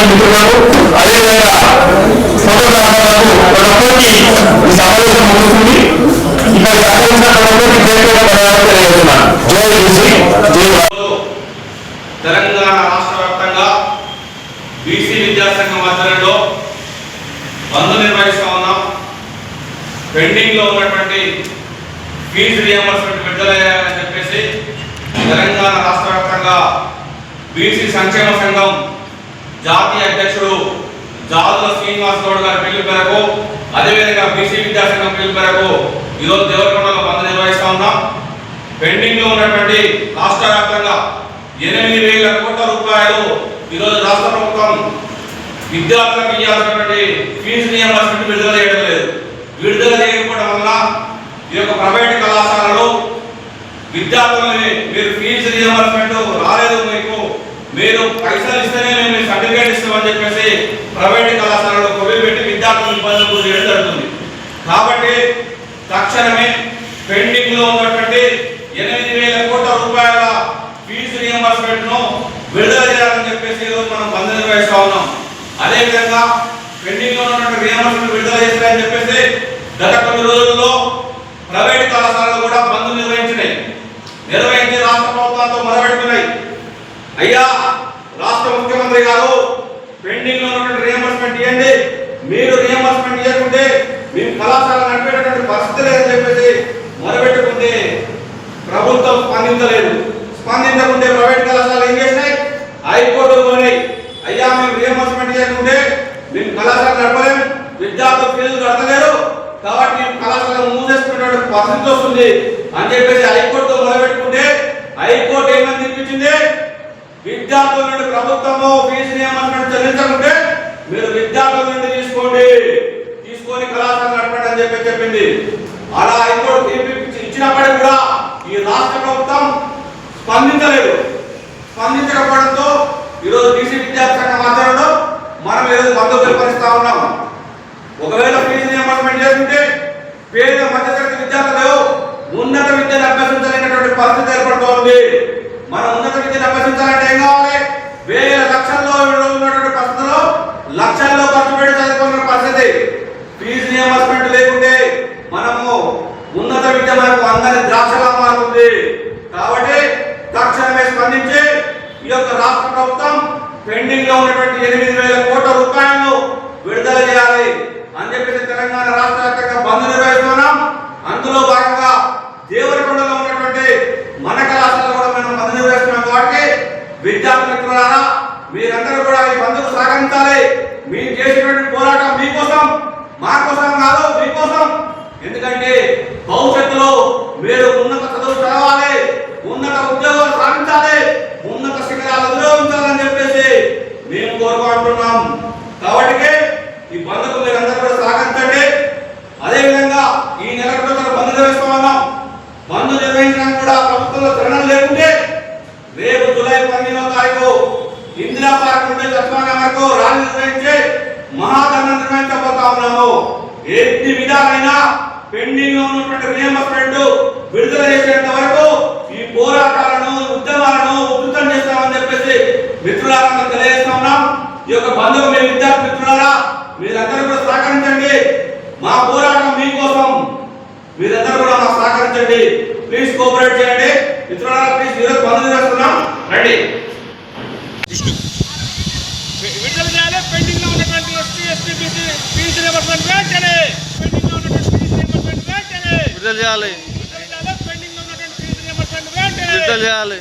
మిత్రులకు అదేవిధంగా ఫోటోగ్రాఫర్లకు వాళ్ళందరికీ ఈ సమావేశం ముగుస్తుంది. ఇక్కడ సహకరించినటువంటి తెలియజేస్తున్నాను. జై బీసీ జై తెలంగాణ రాష్ట్ర వ్యాప్తంగా బీసీ విద్యాసంఘం ఆధ్వర్యంలో బంద్ నిర్వహిస్తా ఉన్నాం. పెండింగ్ లో ఉన్నటువంటి ఫీజు రియంబర్స్మెంట్ విడుదల చేయాలని చెప్పేసి తెలంగాణ రాష్ట్ర వ్యాప్తంగా బీసీ సంక్షేమ సంఘం జాతీయ అధ్యక్షుడు జాదుల శ్రీనివాస్ గౌడ్ గారి పిలుపు మేరకు, అదేవిధంగా బీసీ విద్యాసంఘం పిలుపు మేరకు ఈరోజు దేవరకొండలో బంద్ నిర్వహిస్తా ఉన్నాం. పెండింగ్ లో ఉన్నటువంటి రాష్ట్ర వ్యాప్తంగా 8,000 కోట్ల రూపాయలు ఈరోజు రాష్ట్ర ప్రభుత్వం విద్యార్థులకు ఇవ్వాల్సినటువంటి ఫీజు రియంబర్స్మెంట్ విడుదల చేయడం లేదు. విడుదల చేయకపోవడం వల్ల ఈ యొక్క ప్రైవేట్ కళాశాలలో విద్యార్థులని మీరు ఫీజు రియంబర్స్మెంట్ రాలేదు, మీరు పైసలు ఇస్తేనే మేము సర్టిఫికేట్ ఇస్తామని చెప్పేసి ప్రైవేట్ కళాశాలలో కొవి పెట్టి విద్యార్థులను ఇబ్బందులు గురి చేయడం జరుగుతుంది. కాబట్టి తక్షణమే పెండింగ్ లో ఉన్నటువంటి 8,000 కోట్ల రూపాయల ఫీజు రియంబర్స్మెంట్ ను విడుదల చేయాలని చెప్పేసి ఈరోజు మనం బంద్ నిర్వహిస్తా ఉన్నాం. అదేవిధంగా పెండింగ్ లో ఉన్నటువంటి రియంబర్స్మెంట్ విడుదల చేస్తారని చెప్పేసి గత కొన్ని రోజుల్లో ప్రైవేట్ కళాశాలలు కూడా బంద్ నిర్వహించి రాష్ట్ర ప్రభుత్వాలతో మొదలుపెడుతున్నాయి. అయ్యా రాష్ట్ర ముఖ్యమంత్రి గారు పెండింగ్ లో ఉన్నటువంటి రియంబర్స్మెంట్ ఇవ్వండి, మీరు రియంబర్స్మెంట్ ఇవ్వకుంటే మేము కళాశాల నడిపేటటువంటి పరిస్థితి లేదని చెప్పేసి మొదలుపెట్టుకుంటే ప్రభుత్వం స్పందించకుంటే ప్రైవేట్ కళాశాలలు ఏం చేసినాయి, హైకోర్టు పోయినాయి. అయ్యా మేము రియంబర్స్మెంట్ చేయకుంటే మేము కళాశాల నడపలేము, విద్యార్థులు ఫీజులు కడతలేరు, కాబట్టి మేము కళాశాల మూసేసుకునేటువంటి పరిస్థితి వస్తుంది అని చెప్పేసి హైకోర్టుతో మొదలుపెట్టుకుంటే హైకోర్టు ఏమని తీర్పిచ్చింది, విద్యార్థుల నుండి ప్రభుత్వము ఫీజు రియంబర్స్మెంట్ చెల్లించకుంటే మీరు విద్యార్థుల నుండి తీసుకొని కళాశాల నడపండి అని చెప్పింది. అలా హైకోర్టు తీర్పు ఇచ్చినప్పటికీ కూడా ఈ రాష్ట్ర ప్రభుత్వం స్పందించకపోవడంతో ఈరోజు బీసీ విద్యార్థి సంఘం ఆధ్వర్యంలో మనం ఈరోజు బంద్ పిలుపునిస్తా ఉన్నాం. ఒకవేళ ఫీజు రియంబర్స్మెంట్ చేసుకుంటే పేద మధ్యతరగతి విద్యార్థులు ఉన్నత విద్యను అభ్యసించలేనటువంటి పరిస్థితి ఏర్పడుతోంది. మనం ఉన్నత విద్యను అభ్యసించాలంటే ఏం కావాలి, వేల లక్షల్లో ఉన్నటువంటి పరిస్థితుల్లో లక్షల్లో ఖర్చు పెట్టి చదువుకున్న పరిస్థితి. ఫీజు రియంబర్స్మెంట్ లేకుంటే మనము ఉన్నత విద్య మనకు అందరి ద్రాక్షలా మారుతుంది. కాబట్టి తక్షణమే స్పందించి ఈ యొక్క రాష్ట్ర ప్రభుత్వం పెండింగ్ లో ఉన్నటువంటి 8,000 కోట్ల రూపాయలను విడుదల చేయాలి అని చెప్పేసి తెలంగాణ రాష్ట్ర వ్యాప్తంగా బంద్ నిర్వహిస్తున్నాం. అందులో భాగంగా దేవరకొండలో ఉన్నటువంటి మన కళాశాలలో కూడా మనం బంద్ నిర్వహిస్తున్నాం. కాబట్టి విద్యార్థి మిత్రులారా మీరందరూ కూడా ఈ బంద్కు సహకరించాలి. మీరు చేసినటువంటి పోరాటం మీకోసం, మా కోసం కాదు, మీకోసం. ఎందుకంటే భవిష్యత్తులో మీరు ఉన్నత చదువు చదవాలి, ఉన్నత ఉద్యోగాలు సాధించాలి, ఉన్నత శిఖరాలు అధిరోహించాలని చెప్పేసి మేము కోరుకుంటున్నాం. కాబట్టి ఈ బంద్కు మీరందరూ కూడా సహకరించండి. అదేవిధంగా ఈ నెల రోజుల బంద్ నిర్వహిస్తామన్నాం. బంద్ నిర్వహించడానికి కూడా ప్రభుత్వంలో చలనం లేకుంటే రేపు జూలై 15వ తారీఖు ఇందిరా పార్క్ నుండి సత్యనారాయణ వరకు ర్యాలీ నిర్వహించి మహాధర్నా నిర్వహించబోతా ఉన్నాము. ఎన్ని విధాలైనా పెండింగ్ లో ఉన్నటువంటి రియంబర్స్మెంట్ విడుదల చేసేంత వరకు ఈ పోరాటాలను ఉద్యమాలను ఉధృతం చేస్తామని చెప్పేసి మిత్రులారా తెలియజేస్తా ఉన్నాం. ఈ యొక్క బంధువు మీ విద్యార్థి మిత్రులారా మీరందరూ కూడా సహకరించండి. మా పోరాటం మీకోసం, మీరందరూ కూడా మాకు సహకరించండి. ప్లీజ్ కోఆపరేట్ చేయండి మిత్రులారా. ప్లీజ్ ఈరోజు బంద్ చేస్తున్నాం, రండి. విడుదల చేయాలి పెండింగ్ లో ఉన్నటువంటి ఎస్టీ బీసీ ఫీజు రియంబర్స్మెంట్ వెంటనే విడుదల చేయాలి. పెండింగ్ లో ఉన్నటువంటి ఫీజు రియంబర్స్మెంట్ వెంటనే విడుదల చేయాలి.